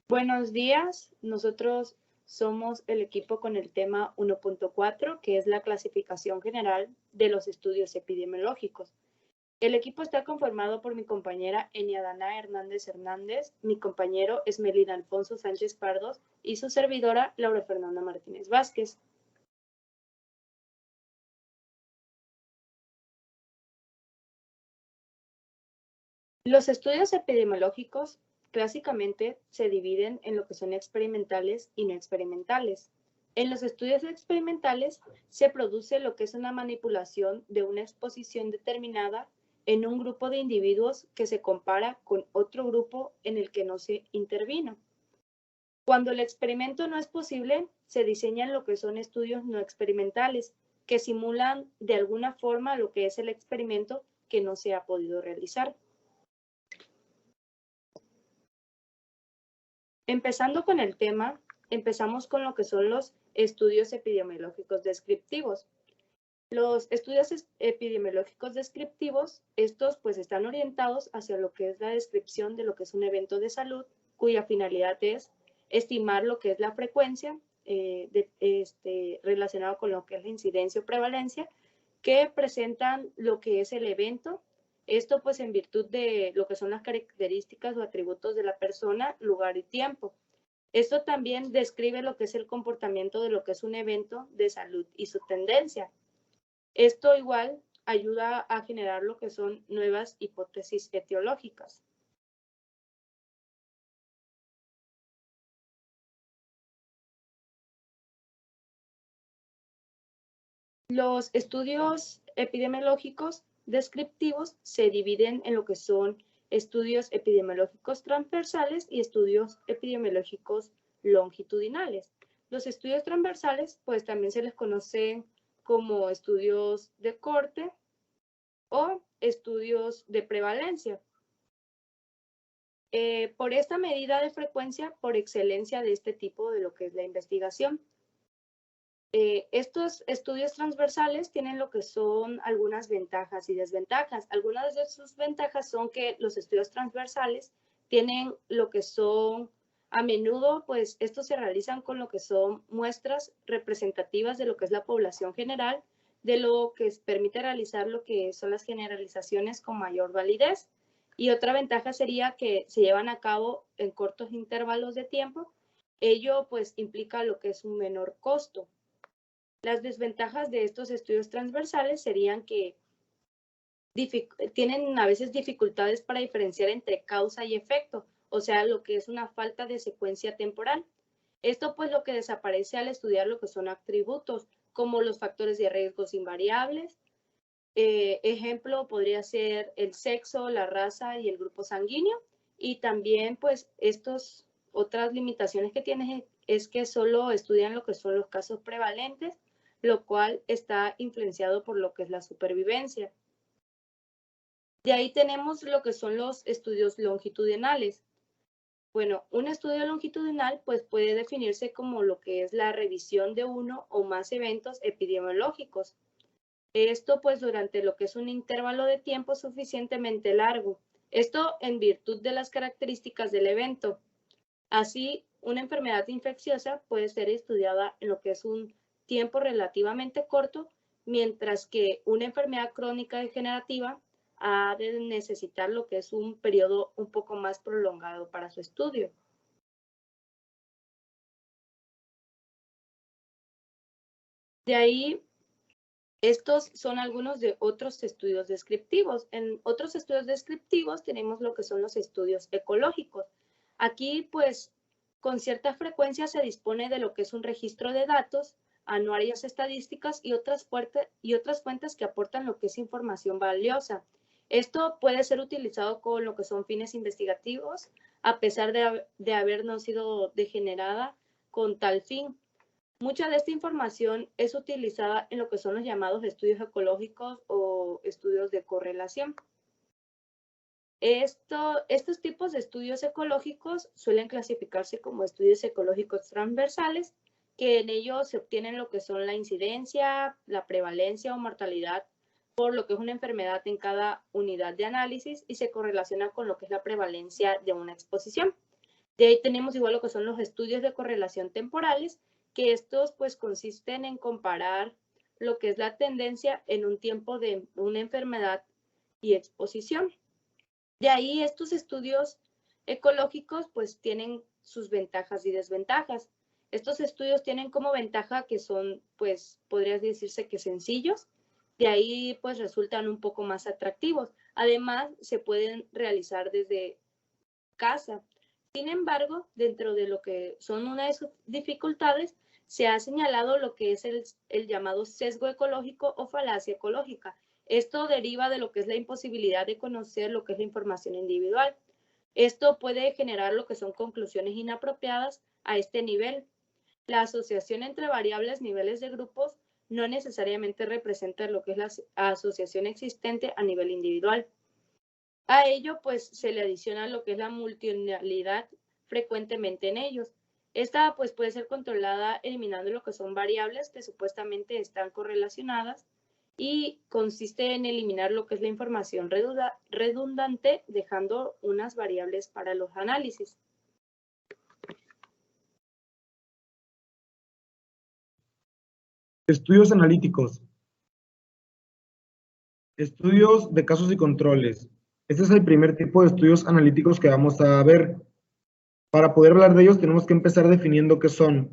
Buenos días, nosotros somos el equipo con el tema 1.4, que es la clasificación general de los estudios epidemiológicos. El equipo está conformado por mi compañera Eniadana Hernández Hernández, mi compañero Esmelina Alfonso Sánchez Pardos y su servidora Laura Fernanda Martínez Vázquez. Los estudios epidemiológicos clásicamente se dividen en lo que son experimentales y no experimentales. En los estudios experimentales se produce lo que es una manipulación de una exposición determinada en un grupo de individuos que se compara con otro grupo en el que no se intervino. Cuando el experimento no es posible, se diseñan lo que son estudios no experimentales, que simulan de alguna forma lo que es el experimento que no se ha podido realizar. Empezando con el tema, empezamos con lo que son los estudios epidemiológicos descriptivos. Los estudios epidemiológicos descriptivos, estos pues están orientados hacia lo que es la descripción de lo que es un evento de salud, cuya finalidad es estimar lo que es la frecuencia relacionado con lo que es la incidencia o prevalencia, que presentan lo que es el evento. Esto pues en virtud de lo que son las características o atributos de la persona, lugar y tiempo. Esto también describe lo que es el comportamiento de lo que es un evento de salud y su tendencia. Esto igual ayuda a generar lo que son nuevas hipótesis etiológicas. Los estudios epidemiológicos descriptivos se dividen en lo que son estudios epidemiológicos transversales y estudios epidemiológicos longitudinales. Los estudios transversales, pues también se les conoce como estudios de corte o estudios de prevalencia. Por esta medida de frecuencia, por excelencia de este tipo de lo que es la investigación. Estos estudios transversales tienen lo que son algunas ventajas y desventajas. Algunas de sus ventajas son que los estudios transversales tienen lo que son, a menudo, pues estos se realizan con lo que son muestras representativas de lo que es la población general, de lo que permite realizar lo que son las generalizaciones con mayor validez. Y otra ventaja sería que se llevan a cabo en cortos intervalos de tiempo. Ello pues implica lo que es un menor costo. Las desventajas de estos estudios transversales serían que tienen a veces dificultades para diferenciar entre causa y efecto, o sea, lo que es una falta de secuencia temporal. Esto pues lo que desaparece al estudiar lo que son atributos, como los factores de riesgos invariables. Ejemplo podría ser el sexo, la raza y el grupo sanguíneo. Y también pues estos otras limitaciones que tienen es que solo estudian lo que son los casos prevalentes, lo cual está influenciado por lo que es la supervivencia. De ahí tenemos lo que son los estudios longitudinales. Bueno, un estudio longitudinal pues puede definirse como lo que es la revisión de uno o más eventos epidemiológicos. Esto pues durante lo que es un intervalo de tiempo suficientemente largo. Esto en virtud de las características del evento. Así, una enfermedad infecciosa puede ser estudiada en lo que es un tiempo relativamente corto, mientras que una enfermedad crónica degenerativa ha de necesitar lo que es un periodo un poco más prolongado para su estudio. De ahí, estos son algunos de otros estudios descriptivos. En otros estudios descriptivos tenemos lo que son los estudios ecológicos. Aquí, pues, con cierta frecuencia se dispone de lo que es un registro de datos, anuarias estadísticas y otras fuentes que aportan lo que es información valiosa. Esto puede ser utilizado con lo que son fines investigativos, a pesar de haber no sido degenerada con tal fin. Mucha de esta información es utilizada en lo que son los llamados estudios ecológicos o estudios de correlación. Estos tipos de estudios ecológicos suelen clasificarse como estudios ecológicos transversales, que en ellos se obtienen lo que son la incidencia, la prevalencia o mortalidad por lo que es una enfermedad en cada unidad de análisis y se correlaciona con lo que es la prevalencia de una exposición. De ahí tenemos igual lo que son los estudios de correlación temporales, que estos pues consisten en comparar lo que es la tendencia en un tiempo de una enfermedad y exposición. De ahí estos estudios ecológicos pues tienen sus ventajas y desventajas. Estos estudios tienen como ventaja que son, pues, podría decirse que sencillos, de ahí pues resultan un poco más atractivos. Además, se pueden realizar desde casa. Sin embargo, dentro de lo que son una de sus dificultades, se ha señalado lo que es el llamado sesgo ecológico o falacia ecológica. Esto deriva de lo que es la imposibilidad de conocer lo que es la información individual. Esto puede generar lo que son conclusiones inapropiadas a este nivel. La asociación entre variables niveles de grupos no necesariamente representa lo que es la asociación existente a nivel individual. A ello, pues, se le adiciona lo que es la multiunidad frecuentemente en ellos. Esta, pues, puede ser controlada eliminando lo que son variables que supuestamente están correlacionadas y consiste en eliminar lo que es la información redundante, dejando unas variables para los análisis. Estudios analíticos. Estudios de casos y controles. Este es el primer tipo de estudios analíticos que vamos a ver. Para poder hablar de ellos tenemos que empezar definiendo qué son.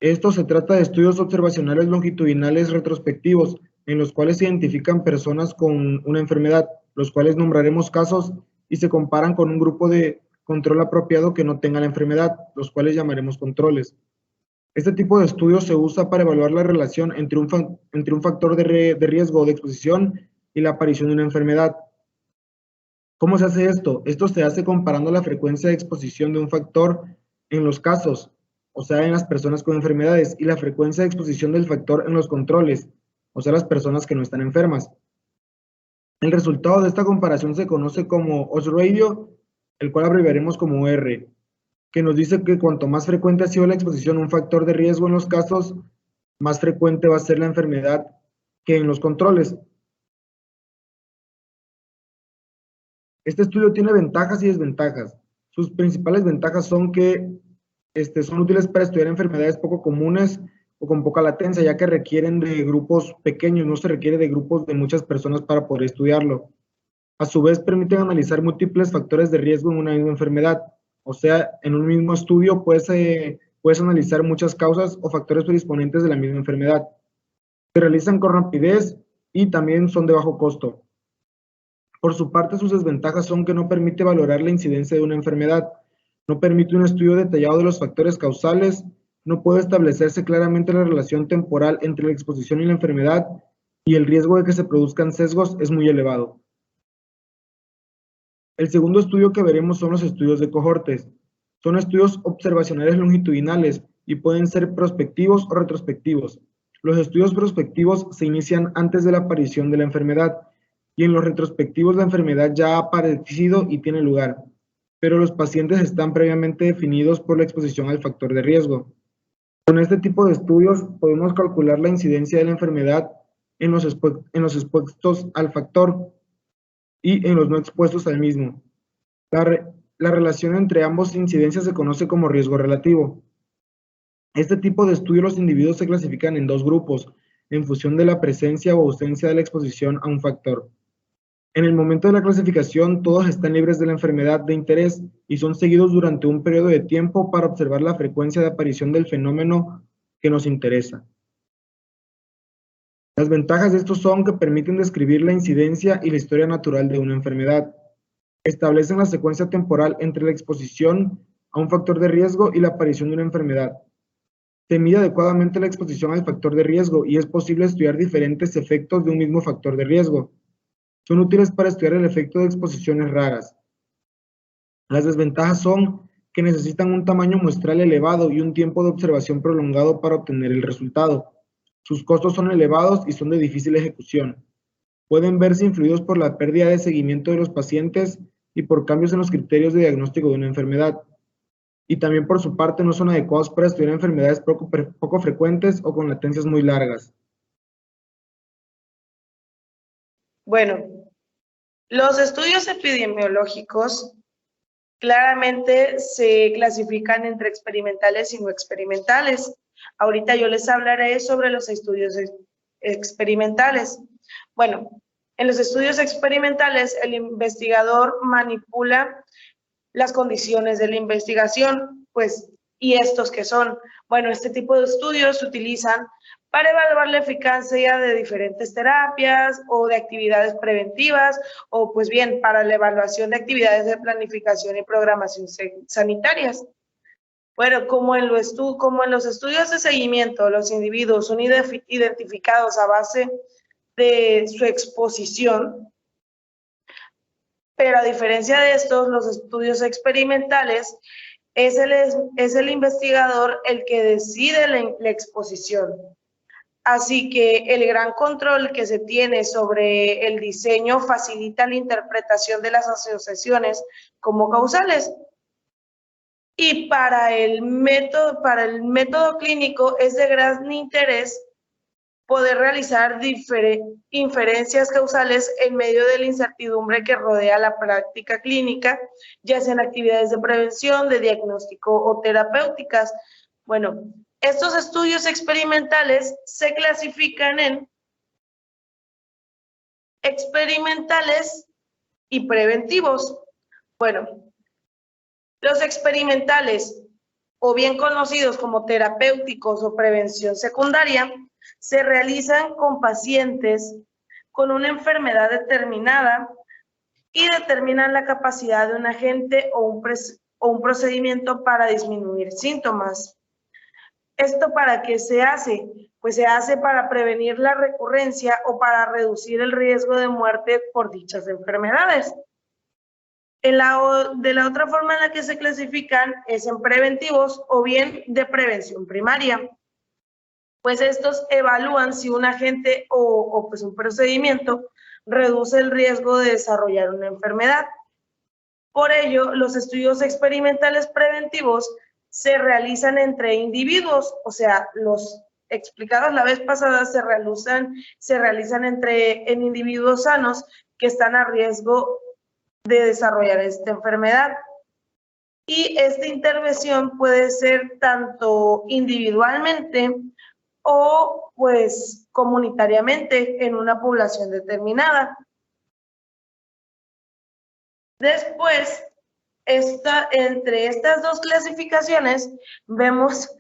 Esto se trata de estudios observacionales longitudinales retrospectivos, en los cuales se identifican personas con una enfermedad, los cuales nombraremos casos, y se comparan con un grupo de control apropiado que no tenga la enfermedad, los cuales llamaremos controles. Este tipo de estudios se usa para evaluar la relación entre un factor de riesgo o de exposición y la aparición de una enfermedad. ¿Cómo se hace esto? Esto se hace comparando la frecuencia de exposición de un factor en los casos, o sea, en las personas con enfermedades, y la frecuencia de exposición del factor en los controles, o sea, las personas que no están enfermas. El resultado de esta comparación se conoce como odds ratio, el cual abreviaremos como R, que nos dice que cuanto más frecuente ha sido la exposición a un factor de riesgo en los casos, más frecuente va a ser la enfermedad que en los controles. Este estudio tiene ventajas y desventajas. Sus principales ventajas son que son útiles para estudiar enfermedades poco comunes o con poca latencia, ya que requieren de grupos pequeños, no se requiere de grupos de muchas personas para poder estudiarlo. A su vez, permiten analizar múltiples factores de riesgo en una misma enfermedad. O sea, en un mismo estudio puedes analizar muchas causas o factores predisponentes de la misma enfermedad. Se realizan con rapidez y también son de bajo costo. Por su parte, sus desventajas son que no permite valorar la incidencia de una enfermedad, no permite un estudio detallado de los factores causales, no puede establecerse claramente la relación temporal entre la exposición y la enfermedad, y el riesgo de que se produzcan sesgos es muy elevado. El segundo estudio que veremos son los estudios de cohortes. Son estudios observacionales longitudinales y pueden ser prospectivos o retrospectivos. Los estudios prospectivos se inician antes de la aparición de la enfermedad, y en los retrospectivos la enfermedad ya ha aparecido y tiene lugar, pero los pacientes están previamente definidos por la exposición al factor de riesgo. Con este tipo de estudios podemos calcular la incidencia de la enfermedad en los expuestos al factor y en los no expuestos al mismo. La relación entre ambas incidencias se conoce como riesgo relativo. Este tipo de estudio los individuos se clasifican en dos grupos, en función de la presencia o ausencia de la exposición a un factor. En el momento de la clasificación, todos están libres de la enfermedad de interés y son seguidos durante un periodo de tiempo para observar la frecuencia de aparición del fenómeno que nos interesa. Las ventajas de estos son que permiten describir la incidencia y la historia natural de una enfermedad. Establecen la secuencia temporal entre la exposición a un factor de riesgo y la aparición de una enfermedad. Se mide adecuadamente la exposición al factor de riesgo y es posible estudiar diferentes efectos de un mismo factor de riesgo. Son útiles para estudiar el efecto de exposiciones raras. Las desventajas son que necesitan un tamaño muestral elevado y un tiempo de observación prolongado para obtener el resultado. Sus costos son elevados y son de difícil ejecución. Pueden verse influidos por la pérdida de seguimiento de los pacientes y por cambios en los criterios de diagnóstico de una enfermedad. Y también por su parte no son adecuados para estudiar enfermedades poco frecuentes o con latencias muy largas. Bueno, los estudios epidemiológicos claramente se clasifican entre experimentales y no experimentales. Ahorita yo les hablaré sobre los estudios experimentales. Bueno, en los estudios experimentales el investigador manipula las condiciones de la investigación, pues, ¿y estos qué son? Bueno, este tipo de estudios se utilizan para evaluar la eficacia de diferentes terapias o de actividades preventivas, o pues bien, para la evaluación de actividades de planificación y programación sanitarias. Bueno, como en los estudios de seguimiento, los individuos son identificados a base de su exposición, pero a diferencia de estos, los estudios experimentales es el investigador el que decide la exposición. Así que el gran control que se tiene sobre el diseño facilita la interpretación de las asociaciones como causales. Y para el método clínico es de gran interés poder realizar inferencias causales en medio de la incertidumbre que rodea la práctica clínica, ya sean actividades de prevención, de diagnóstico o terapéuticas. Bueno, estos estudios experimentales se clasifican en experimentales y preventivos. Bueno, los experimentales, o bien conocidos como terapéuticos o prevención secundaria, se realizan con pacientes con una enfermedad determinada y determinan la capacidad de un agente o un procedimiento para disminuir síntomas. ¿Esto para qué se hace? Pues se hace para prevenir la recurrencia o para reducir el riesgo de muerte por dichas enfermedades. De la otra forma en la que se clasifican es en preventivos o bien de prevención primaria. Pues estos evalúan si un agente o pues un procedimiento reduce el riesgo de desarrollar una enfermedad. Por ello, los estudios experimentales preventivos se realizan entre individuos, o sea, los explicados la vez pasada se realizan en individuos sanos que están a riesgo de desarrollar esta enfermedad. Y esta intervención puede ser tanto individualmente o pues comunitariamente en una población determinada. Después, entre estas dos clasificaciones vemos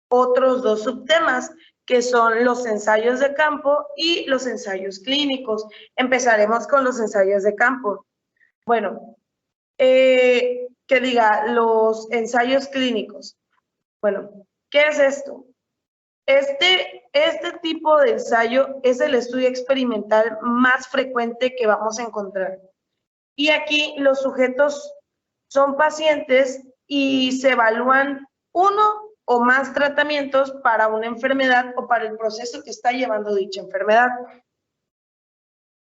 otros dos subtemas, que son los ensayos de campo y los ensayos clínicos. Empezaremos con los ensayos de campo. Bueno, los ensayos clínicos. Bueno, ¿qué es esto? Este tipo de ensayo es el estudio experimental más frecuente que vamos a encontrar. Y aquí los sujetos son pacientes y se evalúan uno o más tratamientos para una enfermedad o para el proceso que está llevando dicha enfermedad.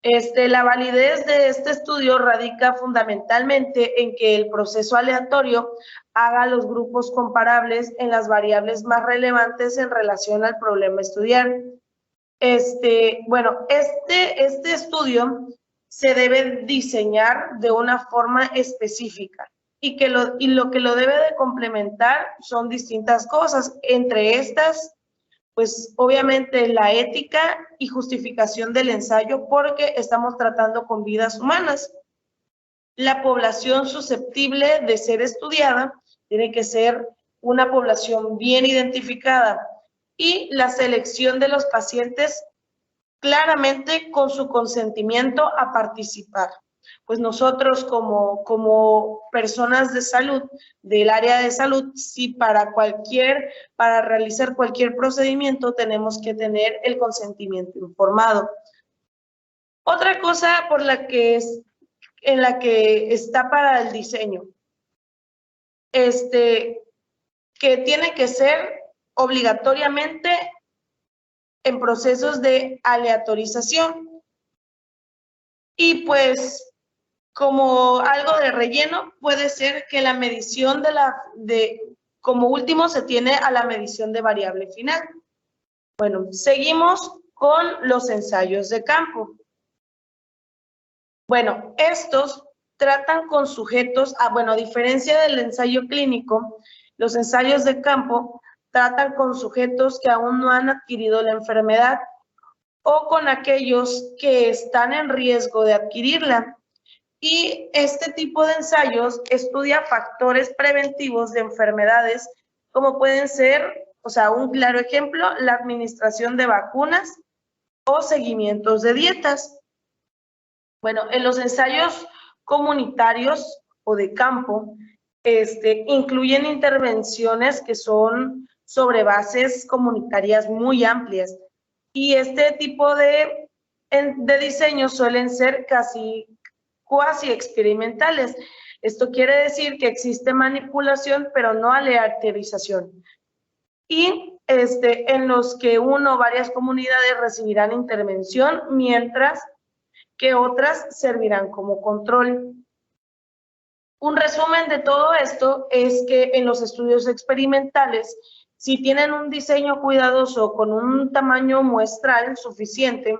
La validez de este estudio radica fundamentalmente en que el proceso aleatorio haga los grupos comparables en las variables más relevantes en relación al problema a estudiar. Este estudio se debe diseñar de una forma específica y lo que lo debe de complementar son distintas cosas, entre estas pues obviamente la ética y justificación del ensayo, porque estamos tratando con vidas humanas. La población susceptible de ser estudiada tiene que ser una población bien identificada y la selección de los pacientes claramente con su consentimiento a participar. Pues nosotros como personas de salud, del área de salud, sí para realizar cualquier procedimiento tenemos que tener el consentimiento informado. Otra cosa en la que está para el diseño, que tiene que ser obligatoriamente en procesos de aleatorización. Y pues como algo de relleno, puede ser que la medición como último se tiene a la medición de variable final. Bueno, seguimos con los ensayos de campo. Bueno, estos tratan con sujetos, bueno, a diferencia del ensayo clínico, los ensayos de campo tratan con sujetos que aún no han adquirido la enfermedad o con aquellos que están en riesgo de adquirirla. Y este tipo de ensayos estudia factores preventivos de enfermedades, como pueden ser, un claro ejemplo, la administración de vacunas o seguimientos de dietas. Bueno, en los ensayos comunitarios o de campo, incluyen intervenciones que son sobre bases comunitarias muy amplias. Y este tipo de diseños suelen ser cuasi experimentales. Esto quiere decir que existe manipulación, pero no aleatorización. Y en los que uno o varias comunidades recibirán intervención, mientras que otras servirán como control. Un resumen de todo esto es que en los estudios experimentales, si tienen un diseño cuidadoso con un tamaño muestral suficiente,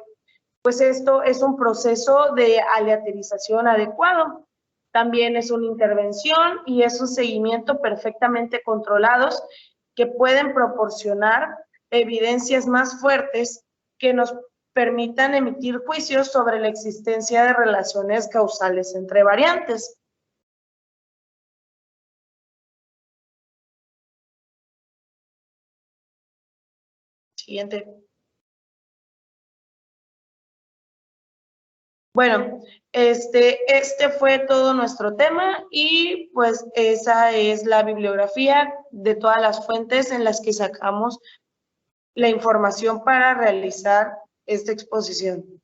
pues esto es un proceso de aleatorización adecuado. También es una intervención y es un seguimiento perfectamente controlados que pueden proporcionar evidencias más fuertes que nos permitan emitir juicios sobre la existencia de relaciones causales entre variantes. Siguiente. Bueno, este fue todo nuestro tema y pues esa es la bibliografía de todas las fuentes en las que sacamos la información para realizar esta exposición.